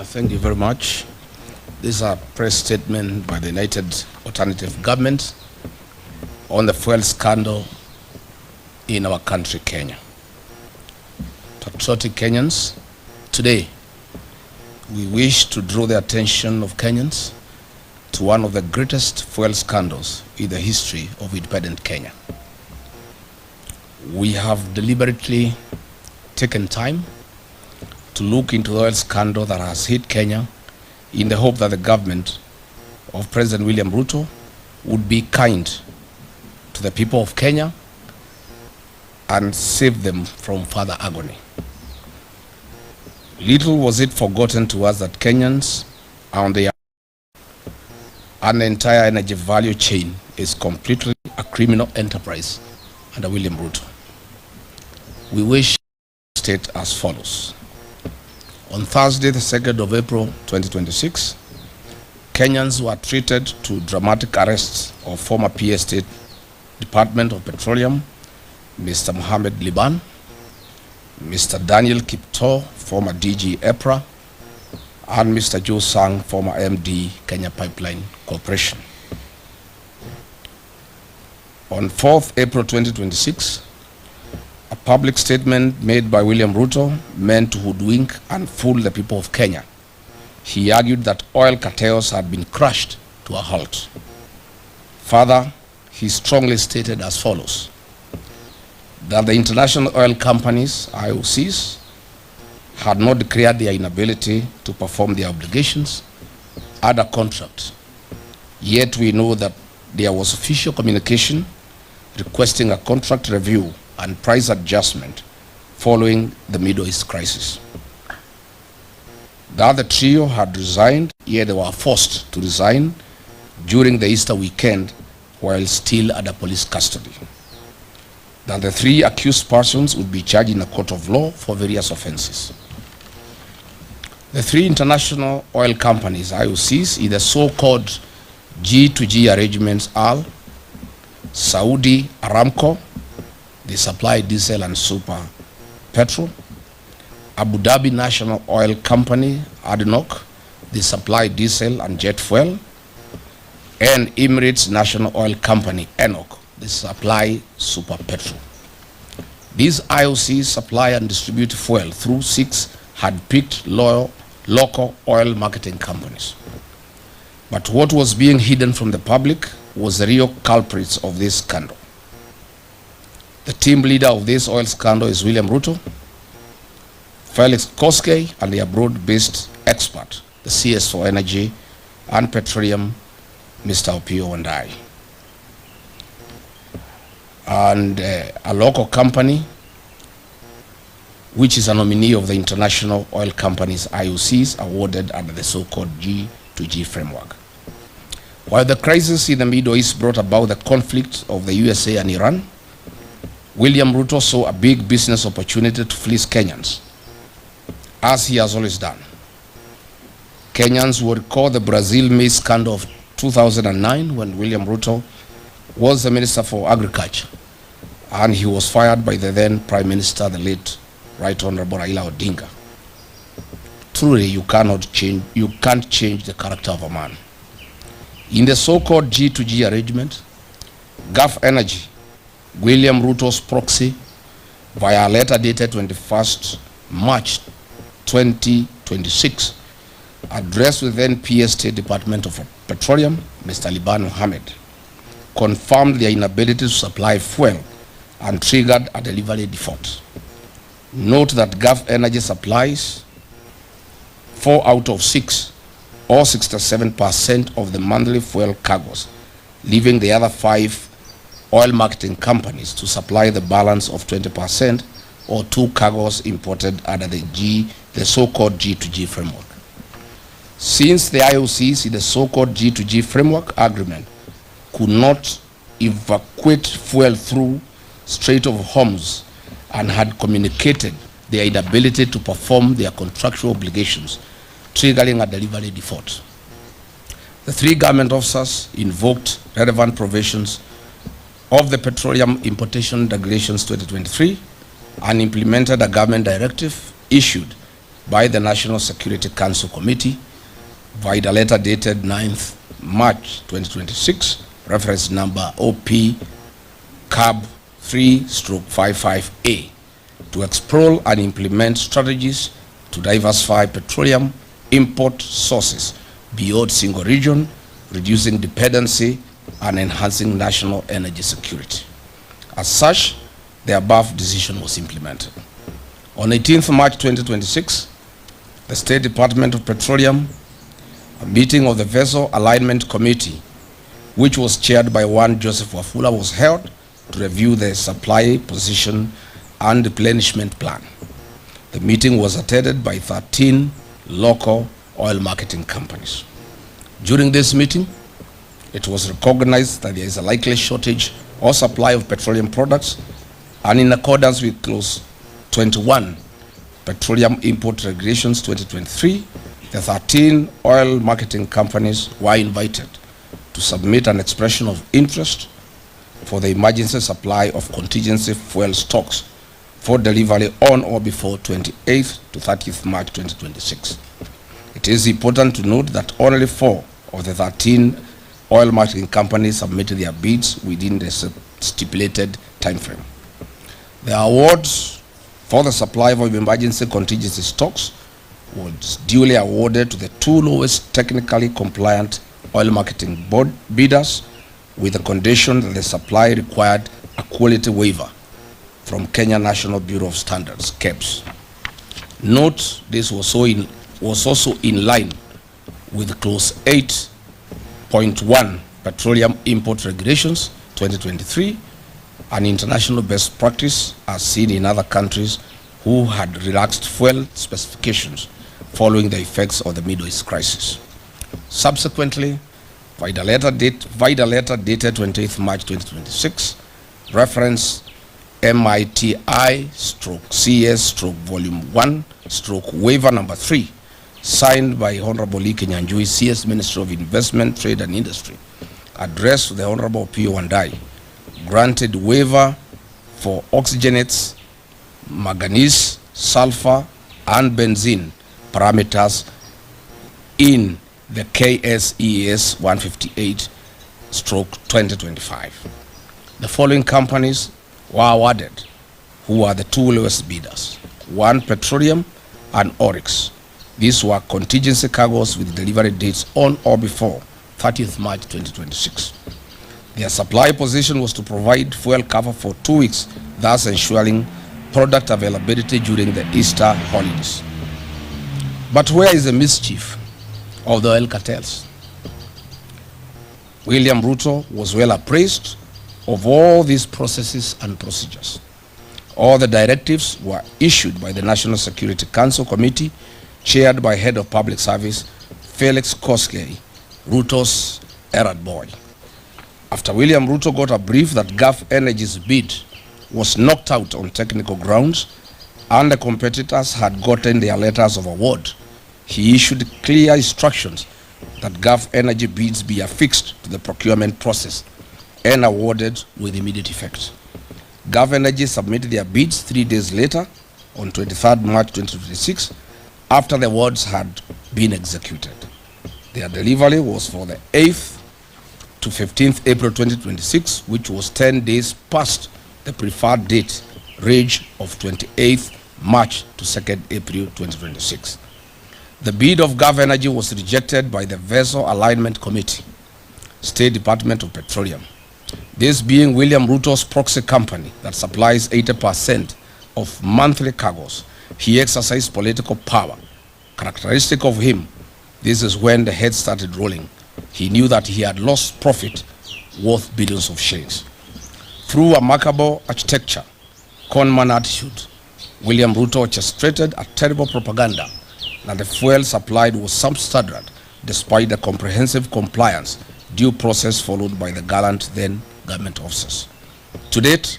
Thank you very much. This is a press statement by the United Alternative Government on the fuel scandal in our country, Kenya. Patriotic Kenyans, today we wish to draw the attention of Kenyans to one of the greatest fuel scandals in the history of independent Kenya. We have deliberately taken time to look into the oil scandal that has hit Kenya in the hope that the government of President William Ruto would be kind to the people of Kenya and save them from further agony. Little was it forgotten to us that Kenyans are on the and the entire energy value chain is completely a criminal enterprise under William Ruto. We wish to state as follows. On Thursday, the 2nd of April 2026, Kenyans were treated to dramatic arrests of former PA State Department of Petroleum, Mr. Mohamed Liban, Mr. Daniel Kipto, former DG EPRA, and Mr. Joe Sang, former MD, Kenya Pipeline Corporation. On 4th April 2026, a public statement made by William Ruto meant to hoodwink and fool the people of Kenya. He argued that oil cartels had been crushed to a halt. Further, he strongly stated as follows: that the international oil companies, IOCs, had not declared their inability to perform their obligations under contract. Yet we know that there was official communication requesting a contract review and price adjustment following the Middle East crisis. That the trio had resigned, yet they were forced to resign during the Easter weekend while still under police custody. That the three accused persons would be charged in a court of law for various offenses. The three international oil companies, IOCs, in the so-called G2G arrangements are Saudi Aramco, they supply diesel and super petrol; Abu Dhabi National Oil Company, ADNOC, they supply diesel and jet fuel; and Emirates National Oil Company, ENOC, they supply super petrol. These IOCs supply and distribute fuel through 6 hand-picked local oil marketing companies. But what was being hidden from the public was the real culprits of this scandal. The team leader of this oil scandal is William Ruto, Felix Koskei, and their broad-based expert, the CS for Energy and Petroleum, Mr. Opio Wandai. And a local company, which is a nominee of the international oil companies, IOCs, awarded under the so-called G2G framework. While the crisis in the Middle East brought about the conflict of the USA and Iran, William Ruto saw a big business opportunity to fleece Kenyans, as he has always done. Kenyans will recall the Brazil maize scandal of 2009 when William Ruto was the Minister for Agriculture, and he was fired by the then Prime Minister, the late Right Honorable Raila Odinga. Truly, you can't change the character of a man. In the so-called G2G arrangement, Gulf Energy, William Ruto's proxy, via a letter dated 21st March 2026, addressed with then PA State Department of Petroleum, Mr. Liban Mohamed, confirmed their inability to supply fuel and triggered a delivery default. Note that Gulf Energy supplies 4 out of 6, or 67% of the monthly fuel cargoes, leaving the other 5 oil marketing companies to supply the balance of 20%, or 2 cargoes imported under the so-called G2G framework. Since the IOCs in the so-called G2G framework agreement could not evacuate fuel through Strait of Hormuz and had communicated their inability to perform their contractual obligations, triggering a delivery default, the 3 government officers invoked relevant provisions of the Petroleum Importation Regulations 2023 and implemented a government directive issued by the National Security Council Committee via letter dated 9th March 2026, reference number OP CAB 3/55A, to explore and implement strategies to diversify petroleum import sources beyond single region, reducing dependency and enhancing national energy security. As such, the above decision was implemented. On 18th March 2026, the State Department of Petroleum, a meeting of the Vessel Alignment Committee, which was chaired by one Joseph Wafula, was held to review the supply position and replenishment plan. The meeting was attended by 13 local oil marketing companies. During this meeting, it was recognized that there is a likely shortage or supply of petroleum products, and in accordance with Clause 21 Petroleum Import Regulations 2023, the 13 oil marketing companies were invited to submit an expression of interest for the emergency supply of contingency fuel stocks for delivery on or before 28th to 30th March 2026. It is important to note that only 4 of the 13 oil marketing companies submitted their bids within the stipulated time frame. The awards for the supply of emergency contingency stocks was duly awarded to the 2 lowest technically compliant oil marketing board bidders, with the condition that the supply required a quality waiver from Kenya National Bureau of Standards, KEBS. Note, this was also in line with Clause 8.1 Petroleum Import Regulations 2023, an international best practice as seen in other countries who had relaxed fuel specifications following the effects of the Middle East crisis. Subsequently, via the letter dated 28th March 2026, reference MITI/CS/Volume 1/Waiver Number 3, signed by Honorable Lee Kenyanjui, CS Minister of Investment, Trade and Industry, addressed to the Honorable P.O. Wandai, granted waiver for oxygenates, manganese, sulfur, and benzene parameters in the KSES 158/2025. The following companies were awarded, who are the 2 lowest bidders: 1 Petroleum and Oryx. These were contingency cargoes with delivery dates on or before 30th March 2026. Their supply position was to provide fuel cover for 2 weeks, thus ensuring product availability during the Easter holidays. But where is the mischief of the oil cartels? William Ruto was well appraised of all these processes and procedures. All the directives were issued by the National Security Council Committee, chaired by Head of Public Service Felix Koskei, Ruto's errand boy. After William Ruto got a brief that Gulf Energy's bid was knocked out on technical grounds and the competitors had gotten their letters of award, he issued clear instructions that Gulf Energy bids be affixed to the procurement process and awarded with immediate effect. Gulf Energy submitted their bids 3 days later, on 23rd March 2026, after the awards had been executed. Their delivery was for the 8th to 15th April 2026, which was 10 days past the preferred date range of 28th March to 2nd April 2026. The bid of Gulf Energy was rejected by the Vessel Alignment Committee, State Department of Petroleum. This being William Ruto's proxy company that supplies 80% of monthly cargoes. He exercised political power. Characteristic of him, this is when the head started rolling. He knew that he had lost profit worth billions of shillings. Through a remarkable architecture, conman attitude, William Ruto orchestrated a terrible propaganda that the fuel supplied was substandard despite the comprehensive compliance due process followed by the gallant then government officers. To date,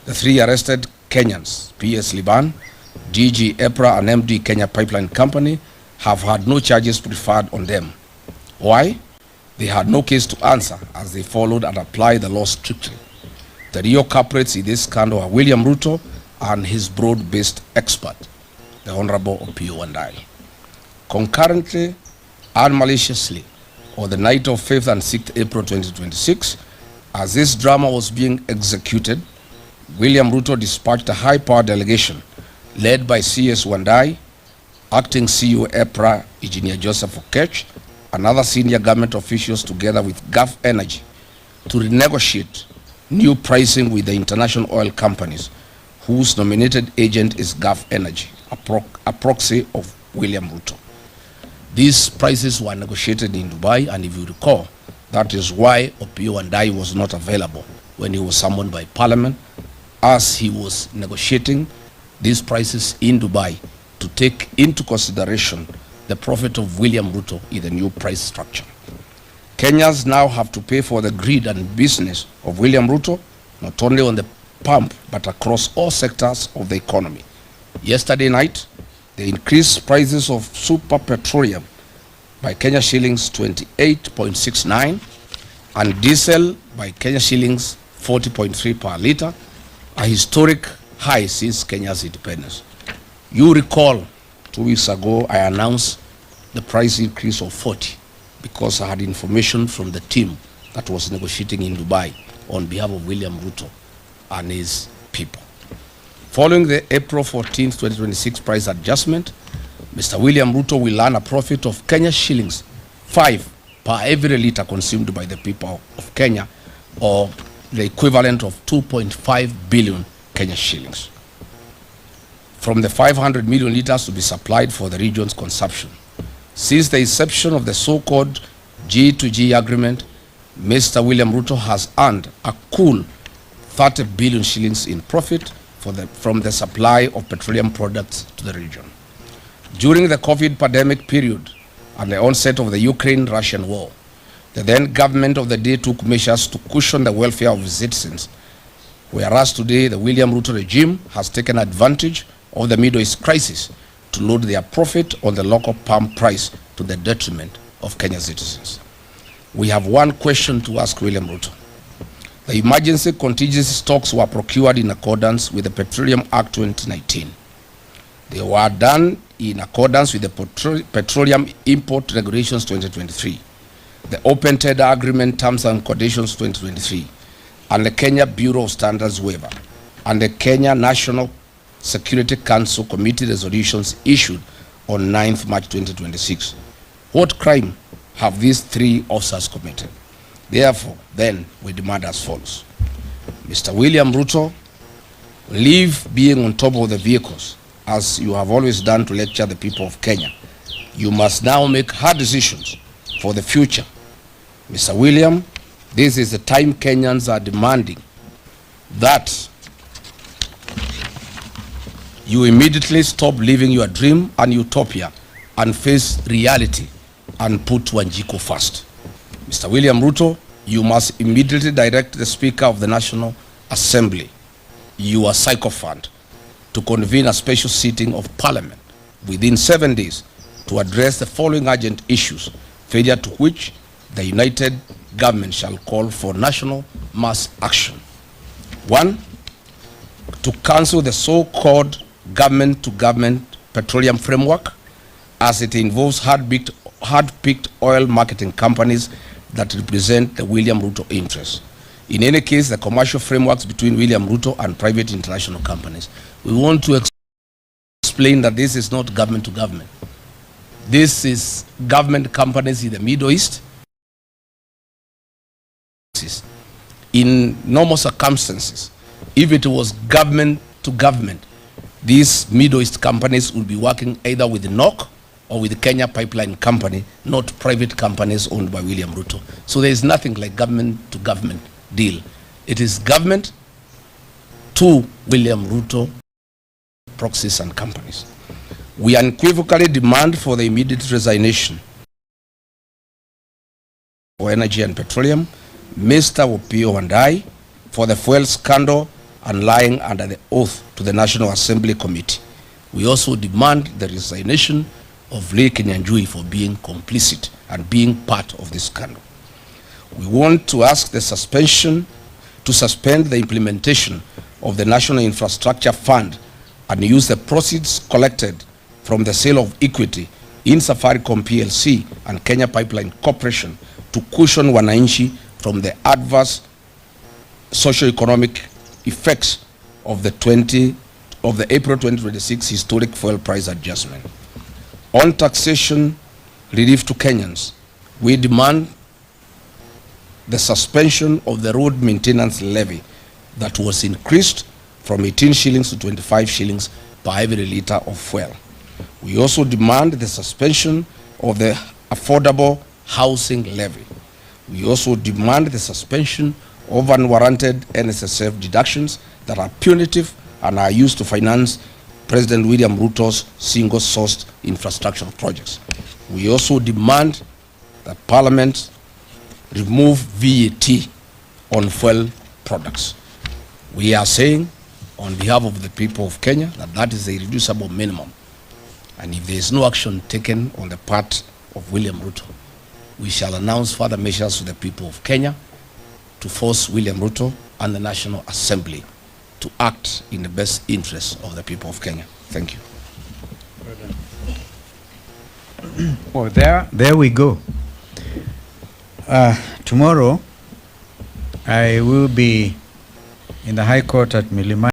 the 3 arrested Kenyans, P.S. Liban, DG EPRA and MD Kenya Pipeline Company, have had no charges preferred on them. Why? They had no case to answer as they followed and applied the law strictly. The real culprits in this scandal are William Ruto and his broad-based expert, the Honorable Opiyo Wandayi. Concurrently and maliciously, on the night of 5th and 6th April 2026, as this drama was being executed, William Ruto dispatched a high-power delegation led by CS Wandayi, Acting CEO EPRA Engineer Joseph Okech, and other senior government officials together with Gulf Energy to renegotiate new pricing with the international oil companies whose nominated agent is Gulf Energy, a proxy of William Ruto. These prices were negotiated in Dubai, and if you recall, that is why Opiyo Wandayi was not available when he was summoned by Parliament, as he was negotiating these prices in Dubai to take into consideration the profit of William Ruto in the new price structure. Kenyans now have to pay for the greed and business of William Ruto, not only on the pump, but across all sectors of the economy. Yesterday night, they increased prices of super petroleum by Kenya shillings 28.69 and diesel by Kenya shillings 40.3 per litre, a historic high since Kenya's independence. You recall 2 weeks ago I announced the price increase of 40 because I had information from the team that was negotiating in Dubai on behalf of William Ruto and his people. Following the April 14, 2026 price adjustment, Mr. William Ruto will earn a profit of Kenya shillings 5 per every litre consumed by the people of Kenya, or the equivalent of 2.5 billion Kenya shillings, from the 500 million litres to be supplied for the region's consumption. Since the inception of the so-called G2G agreement, Mr. William Ruto has earned a cool 30 billion shillings in profit from the supply of petroleum products to the region. During the COVID pandemic period and the onset of the Ukraine-Russian war, the then government of the day took measures to cushion the welfare of its citizens, whereas today the William Ruto regime has taken advantage of the Middle East crisis to load their profit on the local palm price to the detriment of Kenya's citizens. We have one question to ask William Ruto. The emergency contingency stocks were procured in accordance with the Petroleum Act 2019. They were done in accordance with the Petroleum Import Regulations 2023, the Open Tender Agreement Terms and Conditions 2023, and the Kenya Bureau of Standards waiver, and the Kenya National Security Council Committee resolutions issued on 9th March 2026. What crime have these three officers committed? Therefore, then, we demand as follows. Mr. William Ruto, leave being on top of the vehicles, as you have always done to lecture the people of Kenya. You must now make hard decisions for the future. Mr. William, this is the time Kenyans are demanding that you immediately stop living your dream and utopia and face reality and put Wanjiku first. Mr. William Ruto, you must immediately direct the Speaker of the National Assembly, your sycophant, to convene a special sitting of Parliament within 7 days to address the following urgent issues, failure to which the united government shall call for national mass action. 1, to cancel the so-called government-to-government petroleum framework, as it involves hard-picked oil marketing companies that represent the William Ruto interests. In any case, the commercial frameworks between William Ruto and private international companies. We want to explain that this is not government to government. This is government companies in the Middle East. In normal circumstances, if it was government to government, these Middle East companies would be working either with the NOC or with the Kenya Pipeline Company, not private companies owned by William Ruto. So there is nothing like government to government deal. It is government to William Ruto proxies and companies. We unequivocally demand for the immediate resignation for energy and petroleum, Mr. Opiyo Wandayi, for the fuel scandal and lying under the oath to the National Assembly Committee. We also demand the resignation of Lee Kinyanjui for being complicit and being part of this scandal. We want to ask to suspend the implementation of the National Infrastructure Fund and use the proceeds collected from the sale of equity in Safaricom PLC and Kenya Pipeline Corporation to cushion wananchi from the adverse socio-economic effects of the April 2026 historic fuel price adjustment. On taxation relief to Kenyans, we demand the suspension of the road maintenance levy that was increased from 18 shillings to 25 shillings per every litre of fuel. We also demand the suspension of the affordable housing levy. We also demand the suspension of unwarranted NSSF deductions that are punitive and are used to finance President William Ruto's single-sourced infrastructure projects. We also demand that Parliament remove VAT on fuel products. We are saying on behalf of the people of Kenya that that is a reducible minimum. And if there is no action taken on the part of William Ruto, we shall announce further measures to the people of Kenya to force William Ruto and the National Assembly to act in the best interest of the people of Kenya. Thank you. Oh, there we go. Tomorrow, I will be in the High Court at Milimani.